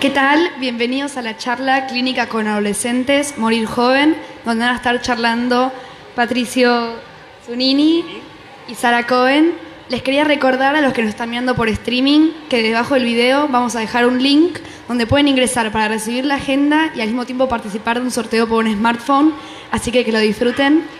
¿Qué tal? Bienvenidos a la charla Clínica con Adolescentes, Morir Joven, donde van a estar charlando Patricio Zunini y Sara Cohen. Les quería recordar a los que nos están mirando por streaming que debajo del video vamos a dejar un link donde pueden ingresar para recibir la agenda y al mismo tiempo participar de un sorteo por un smartphone, así que lo disfruten.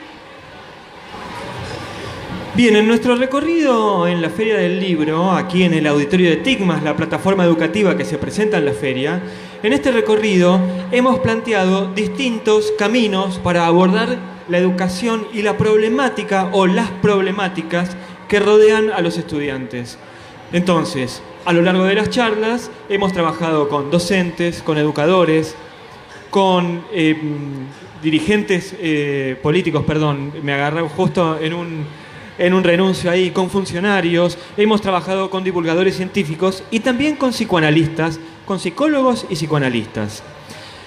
Bien, en nuestro recorrido en la Feria del Libro, aquí en el auditorio de TICMAS, la plataforma educativa que se presenta en la feria, en este recorrido hemos planteado distintos caminos para abordar la educación y la problemática o las problemáticas que rodean a los estudiantes. Entonces, a lo largo de las charlas hemos trabajado con docentes, con educadores, con dirigentes políticos, me agarré justo en un renuncio ahí, con funcionarios, hemos trabajado con divulgadores científicos y también con psicoanalistas, con psicólogos y psicoanalistas.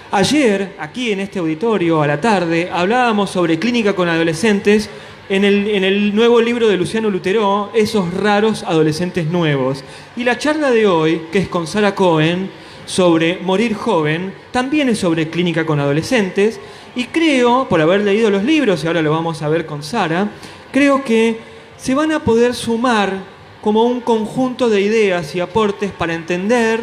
Ayer, aquí en este auditorio, a la tarde, hablábamos sobre clínica con adolescentes en el nuevo libro de Luciano Lutero, Esos raros adolescentes nuevos. Y la charla de hoy, que es con Sara Cohen, sobre Morir Joven, también es sobre clínica con adolescentes. Y creo, por haber leído los libros, y ahora lo vamos a ver con Sara, creo que se van a poder sumar como un conjunto de ideas y aportes para entender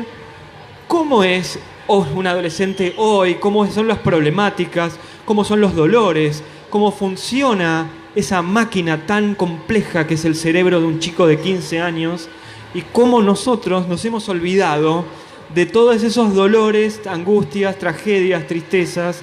cómo es un adolescente hoy, cómo son las problemáticas, cómo son los dolores, cómo funciona esa máquina tan compleja que es el cerebro de un chico de 15 años y cómo nosotros nos hemos olvidado de todos esos dolores, angustias, tragedias, tristezas,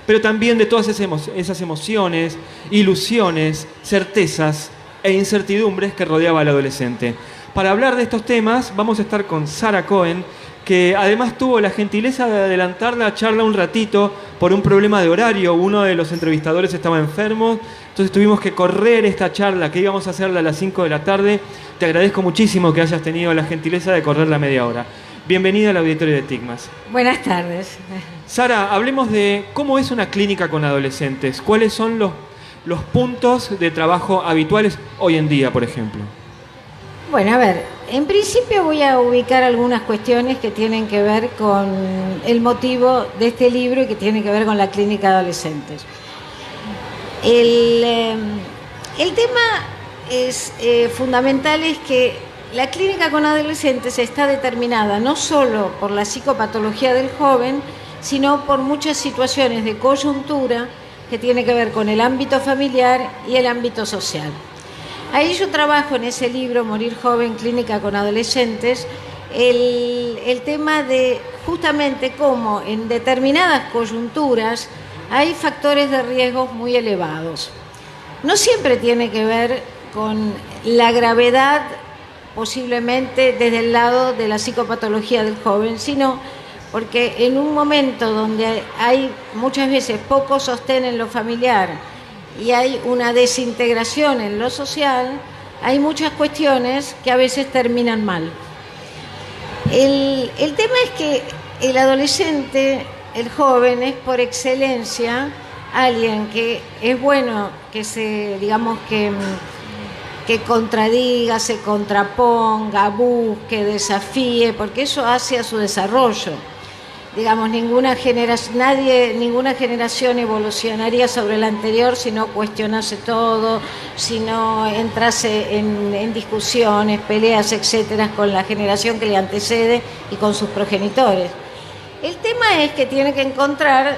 pero también de todas esas emociones, ilusiones, certezas e incertidumbres que rodeaba al adolescente. Para hablar de estos temas vamos a estar con Sara Cohen, que además tuvo la gentileza de adelantar la charla un ratito por un problema de horario. Uno de los entrevistadores estaba enfermo, entonces tuvimos que correr esta charla que íbamos a hacerla a las 5 de la tarde. Te agradezco muchísimo que hayas tenido la gentileza de correrla media hora. Bienvenida al auditorio de TICMAS. Buenas tardes. Sara, hablemos de cómo es una clínica con adolescentes. ¿Cuáles son los puntos de trabajo habituales hoy en día, por ejemplo? Bueno, a ver, en principio voy a ubicar algunas cuestiones que tienen que ver con el motivo de este libro y que tienen que ver con la clínica de adolescentes. El tema es fundamental es que la clínica con adolescentes está determinada no solo por la psicopatología del joven, sino por muchas situaciones de coyuntura que tiene que ver con el ámbito familiar y el ámbito social. Ahí yo trabajo en ese libro, Morir Joven, Clínica con Adolescentes, el tema de justamente cómo en determinadas coyunturas hay factores de riesgo muy elevados. No siempre tiene que ver con la gravedad, posiblemente desde el lado de la psicopatología del joven, sino porque en un momento donde hay muchas veces poco sostén en lo familiar y hay una desintegración en lo social, hay muchas cuestiones que a veces terminan mal. El tema es que el adolescente, el joven, es por excelencia alguien que es bueno que que contradiga, se contraponga, busque, desafíe, porque eso hace a su desarrollo. Digamos, ninguna generación evolucionaría sobre la anterior si no cuestionase todo, si no entrase en discusiones, peleas, etcétera, con la generación que le antecede y con sus progenitores. El tema es que tiene que encontrar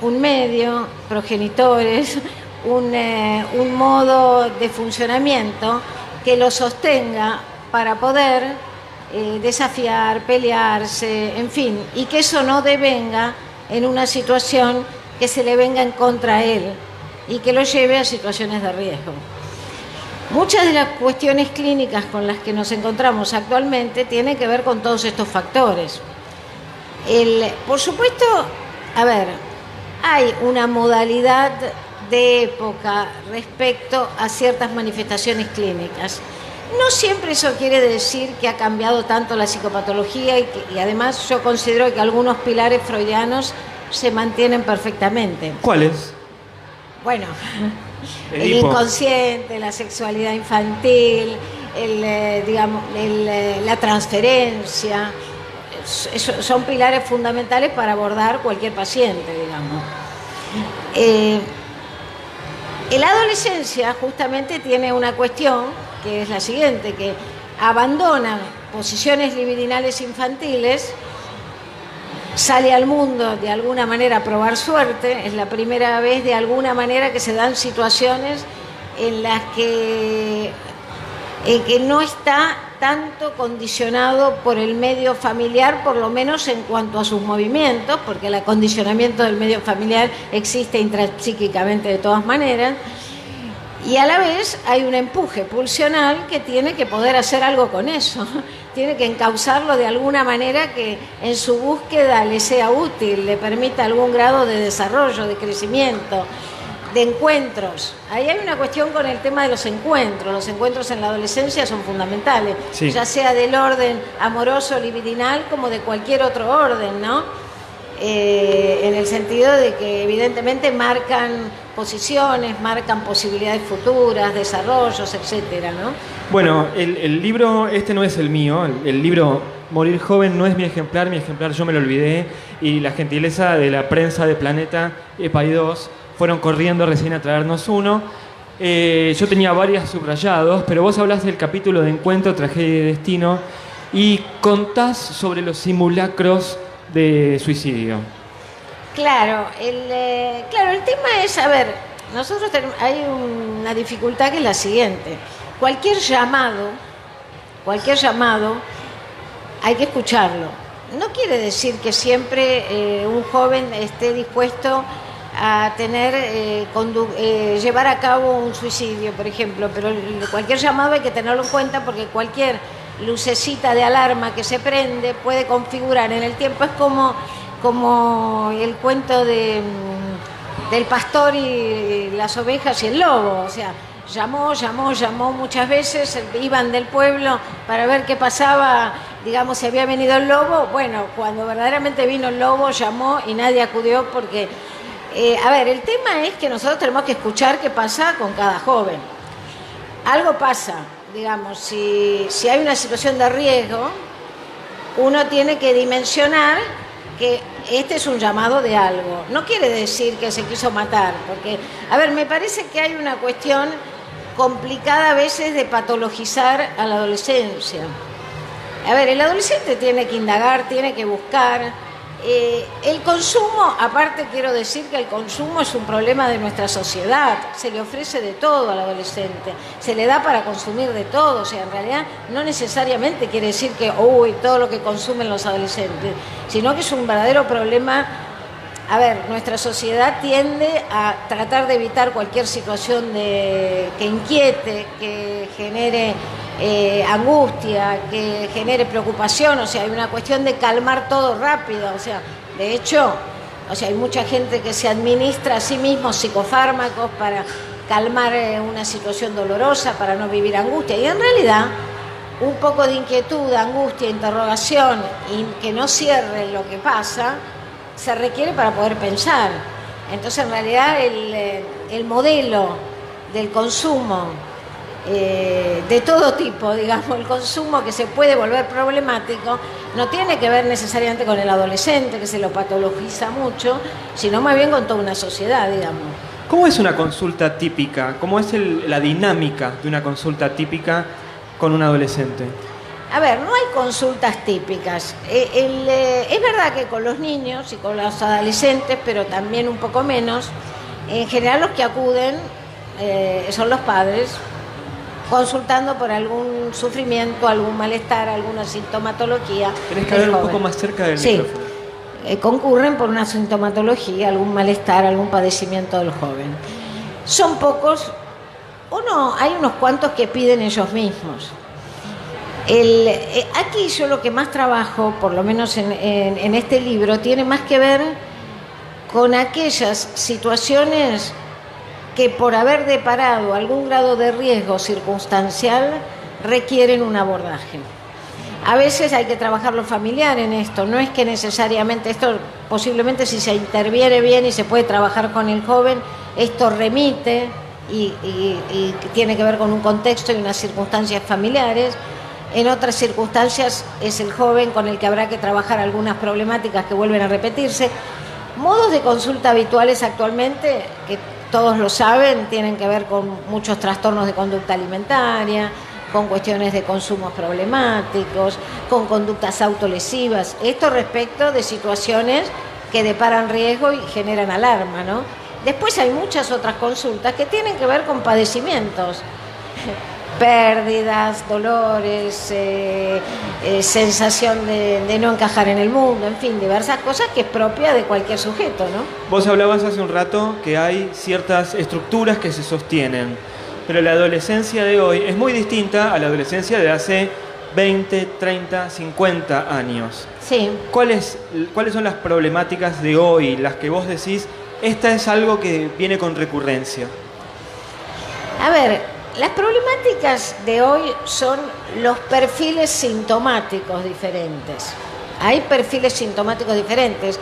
un medio, progenitores, un modo de funcionamiento que lo sostenga para poder desafiar, pelearse, en fin, y que eso no devenga en una situación que se le venga en contra a él y que lo lleve a situaciones de riesgo. Muchas de las cuestiones clínicas con las que nos encontramos actualmente tienen que ver con todos estos factores. Por supuesto, hay una modalidad de época respecto a ciertas manifestaciones clínicas. No siempre eso quiere decir que ha cambiado tanto la psicopatología y además yo considero que algunos pilares freudianos se mantienen perfectamente. ¿Cuáles? Bueno, el inconsciente, la sexualidad infantil, la transferencia, son pilares fundamentales para abordar cualquier paciente, digamos. La adolescencia justamente tiene una cuestión que es la siguiente, que abandonan posiciones libidinales infantiles, sale al mundo de alguna manera a probar suerte, es la primera vez de alguna manera que se dan situaciones en las que no está tanto condicionado por el medio familiar, por lo menos en cuanto a sus movimientos, porque el acondicionamiento del medio familiar existe intrapsíquicamente de todas maneras, y a la vez hay un empuje pulsional que tiene que poder hacer algo con eso, tiene que encauzarlo de alguna manera que en su búsqueda le sea útil, le permita algún grado de desarrollo, de crecimiento, de encuentros. Ahí hay una cuestión con el tema de los encuentros en la adolescencia son fundamentales, sí, ya sea del orden amoroso, libidinal, como de cualquier otro orden, ¿no? En el sentido de que evidentemente marcan posiciones, marcan posibilidades futuras, desarrollos, etcétera, ¿no? Bueno, el libro, este no es el mío, el libro Morir joven no es mi ejemplar yo me lo olvidé, y la gentileza de la prensa de Planeta EPAI 2 fueron corriendo recién a traernos uno. Yo tenía varios subrayados, pero vos hablas del capítulo de Encuentro, Tragedia y Destino, y contás sobre los simulacros de suicidio. Claro, el tema es, a ver, nosotros hay una dificultad que es la siguiente. Cualquier llamado hay que escucharlo. No quiere decir que siempre un joven esté dispuesto a llevar a cabo un suicidio, por ejemplo, pero cualquier llamado hay que tenerlo en cuenta porque cualquier lucecita de alarma que se prende puede configurar en el tiempo. Es como el cuento del pastor y las ovejas y el lobo, o sea, llamó muchas veces, iban del pueblo para ver qué pasaba, digamos, si había venido el lobo. Bueno, cuando verdaderamente vino el lobo, llamó y nadie acudió porque... a ver, el tema es que nosotros tenemos que escuchar qué pasa con cada joven. Algo pasa, digamos, si hay una situación de riesgo, uno tiene que dimensionar que este es un llamado de algo. No quiere decir que se quiso matar, porque, a ver, me parece que hay una cuestión complicada a veces de patologizar a la adolescencia. A ver, el adolescente tiene que indagar, tiene que buscar. El consumo, aparte quiero decir que el consumo es un problema de nuestra sociedad, se le ofrece de todo al adolescente, se le da para consumir de todo, o sea, en realidad no necesariamente quiere decir que todo lo que consumen los adolescentes, sino que es un verdadero problema. A ver, nuestra sociedad tiende a tratar de evitar cualquier situación que inquiete, que genere angustia, que genere preocupación, o sea, hay una cuestión de calmar todo rápido, o sea, de hecho, hay mucha gente que se administra a sí mismo psicofármacos para calmar una situación dolorosa, para no vivir angustia, y en realidad un poco de inquietud, angustia, interrogación, y que no cierre lo que pasa, se requiere para poder pensar. Entonces, en realidad, el modelo del consumo de todo tipo, digamos, el consumo que se puede volver problemático, no tiene que ver necesariamente con el adolescente, que se lo patologiza mucho, sino más bien con toda una sociedad, digamos. ¿Cómo es una consulta típica? ¿Cómo es la dinámica de una consulta típica con un adolescente? A ver, no hay consultas típicas. Es verdad que con los niños y con los adolescentes, pero también un poco menos, en general los que acuden son los padres, consultando por algún sufrimiento, algún malestar, alguna sintomatología. Tenés que hablar un poco más cerca del micrófono. Concurren por una sintomatología, algún malestar, algún padecimiento del joven. Son pocos, hay unos cuantos que piden ellos mismos. Aquí yo lo que más trabajo, por lo menos en este libro, tiene más que ver con aquellas situaciones que por haber deparado algún grado de riesgo circunstancial requieren un abordaje. A veces hay que trabajar lo familiar en esto, no es que necesariamente esto, posiblemente si se interviene bien y se puede trabajar con el joven, esto remite y tiene que ver con un contexto y unas circunstancias familiares. en otras circunstancias es el joven con el que habrá que trabajar algunas problemáticas que vuelven a repetirse. Modos de consulta habituales actualmente, que todos lo saben, tienen que ver con muchos trastornos de conducta alimentaria, con cuestiones de consumos problemáticos, con conductas autolesivas. Esto respecto de situaciones que deparan riesgo y generan alarma, ¿no? Después hay muchas otras consultas que tienen que ver con padecimientos, pérdidas, dolores, sensación de no encajar en el mundo, en fin, diversas cosas que es propia de cualquier sujeto, ¿no? Vos hablabas hace un rato que hay ciertas estructuras que se sostienen, pero la adolescencia de hoy es muy distinta a la adolescencia de hace 20, 30, 50 años. Sí. ¿Cuáles son las problemáticas de hoy, las que vos decís, esta es algo que viene con recurrencia? A ver, las problemáticas de hoy son los perfiles sintomáticos diferentes. Hay perfiles sintomáticos diferentes.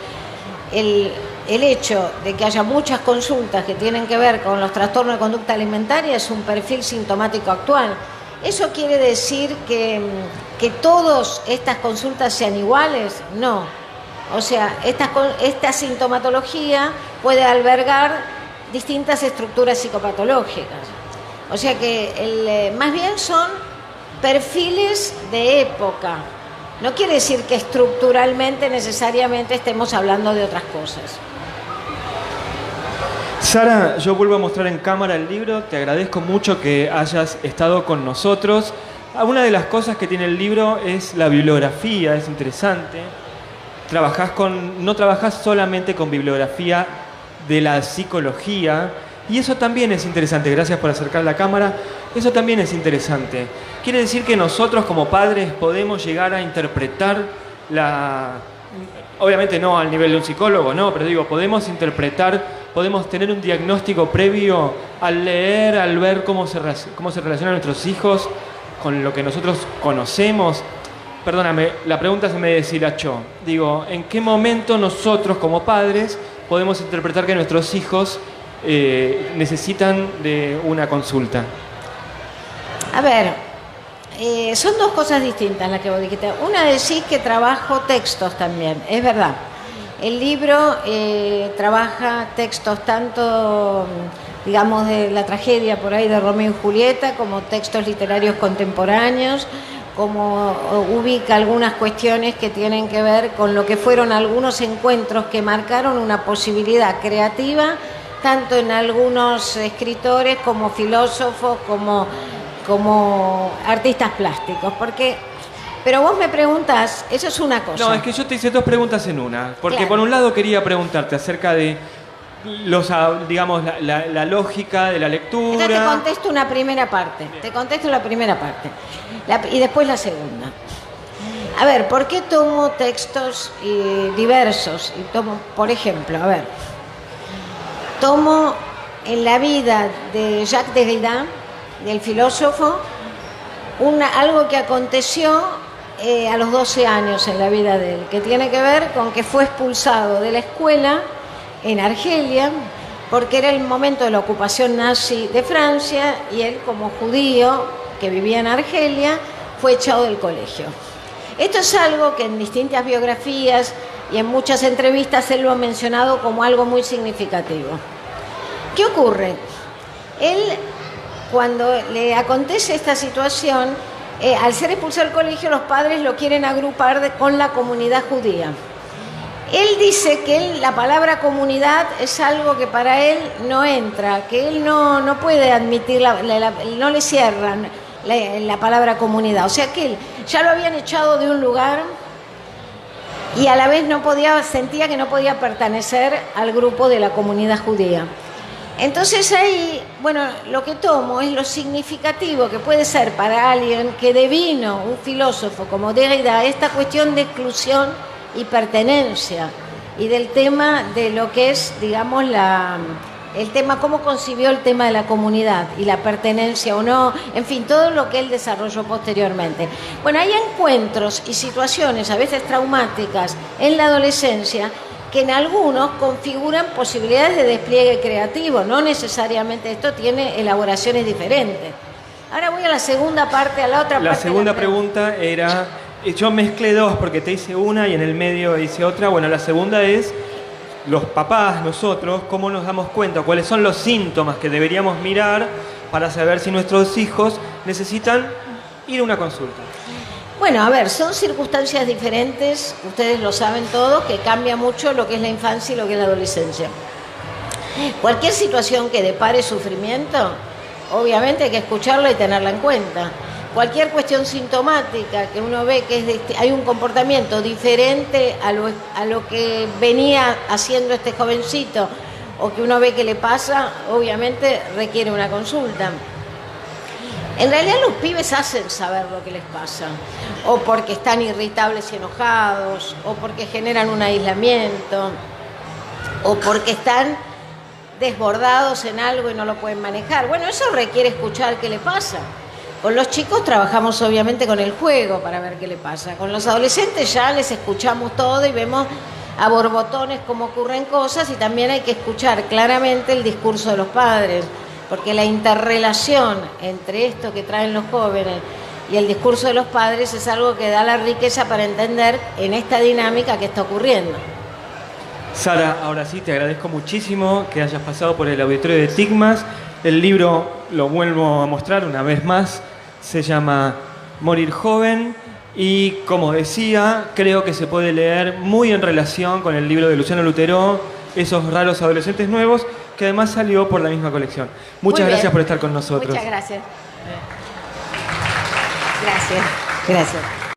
El hecho de que haya muchas consultas que tienen que ver con los trastornos de conducta alimentaria es un perfil sintomático actual. ¿Eso quiere decir que todas estas consultas sean iguales? No. O sea, esta sintomatología puede albergar distintas estructuras psicopatológicas. O sea que más bien son perfiles de época. No quiere decir que estructuralmente necesariamente estemos hablando de otras cosas. Sara, yo vuelvo a mostrar en cámara el libro. Te agradezco mucho que hayas estado con nosotros. Una de las cosas que tiene el libro es la bibliografía, es interesante. No trabajás solamente con bibliografía de la psicología, y eso también es interesante. Gracias por acercar la cámara. Eso también es interesante. Quiere decir que nosotros como padres podemos llegar a interpretar obviamente no al nivel de un psicólogo, no, pero digo, podemos interpretar, podemos tener un diagnóstico previo al leer, al ver cómo se relacionan nuestros hijos con lo que nosotros conocemos. Perdóname, la pregunta se me deshilachó. Digo, ¿en qué momento nosotros como padres podemos interpretar que nuestros hijos necesitan de una consulta? A ver, son dos cosas distintas las que vos dijiste. Una, decís que trabajo textos también, es verdad. El libro trabaja textos tanto, digamos, de la tragedia por ahí de Romeo y Julieta, como textos literarios contemporáneos, como ubica algunas cuestiones que tienen que ver con lo que fueron algunos encuentros que marcaron una posibilidad creativa, tanto en algunos escritores como filósofos, como artistas plásticos. Pero vos me preguntás, eso es una cosa. No, es que yo te hice dos preguntas en una. Porque claro, por un lado quería preguntarte acerca de digamos, la lógica de la lectura. Entonces te contesto una primera parte. Bien. Te contesto la primera parte. Y después la segunda. A ver, ¿por qué tomo textos diversos? Y tomo, por ejemplo, tomo en la vida de Jacques Derrida, del filósofo, algo que aconteció a los 12 años en la vida de él, que tiene que ver con que fue expulsado de la escuela en Argelia, porque era el momento de la ocupación nazi de Francia, y él, como judío que vivía en Argelia, fue echado del colegio. Esto es algo que en distintas biografías y en muchas entrevistas él lo ha mencionado como algo muy significativo. ¿Qué ocurre? Él, cuando le acontece esta situación, al ser expulsado del colegio, los padres lo quieren agrupar con la comunidad judía. Él dice que la palabra comunidad es algo que para él no entra, que él no puede admitir, no le cierran la palabra comunidad. O sea que él ya lo habían echado de un lugar y a la vez sentía que no podía pertenecer al grupo de la comunidad judía. Entonces ahí, lo que tomo es lo significativo que puede ser para alguien que devino un filósofo como Derrida esta cuestión de exclusión y pertenencia, y del tema de lo que es, digamos, el tema, cómo concibió el tema de la comunidad y la pertenencia o no, en fin, todo lo que él desarrolló posteriormente. Hay encuentros y situaciones a veces traumáticas en la adolescencia que en algunos configuran posibilidades de despliegue creativo. No necesariamente esto tiene elaboraciones diferentes. Ahora voy a la segunda parte, a la otra parte. La segunda pregunta era, yo mezclé dos porque te hice una y en el medio hice otra. Bueno, la segunda es, los papás, nosotros, ¿cómo nos damos cuenta? ¿Cuáles son los síntomas que deberíamos mirar para saber si nuestros hijos necesitan ir a una consulta? Bueno, a ver, son circunstancias diferentes, ustedes lo saben todos, que cambia mucho lo que es la infancia y lo que es la adolescencia. Cualquier situación que depare sufrimiento, obviamente hay que escucharla y tenerla en cuenta. Cualquier cuestión sintomática que uno ve que hay un comportamiento diferente a lo que venía haciendo este jovencito o que uno ve que le pasa, obviamente requiere una consulta. En realidad los pibes hacen saber lo que les pasa, o porque están irritables y enojados, o porque generan un aislamiento, o porque están desbordados en algo y no lo pueden manejar. Bueno, eso requiere escuchar qué le pasa. Con los chicos trabajamos obviamente con el juego para ver qué le pasa. Con los adolescentes ya les escuchamos todo y vemos a borbotones cómo ocurren cosas, y también hay que escuchar claramente el discurso de los padres, porque la interrelación entre esto que traen los jóvenes y el discurso de los padres es algo que da la riqueza para entender en esta dinámica que está ocurriendo. Sara, ahora sí, te agradezco muchísimo que hayas pasado por el auditorio de Tigmas. El libro, lo vuelvo a mostrar una vez más, se llama Morir joven y, como decía, creo que se puede leer muy en relación con el libro de Luciano Lutero, Esos raros adolescentes nuevos, que además salió por la misma colección. Muchas gracias por estar con nosotros. Muchas gracias. Gracias. Gracias.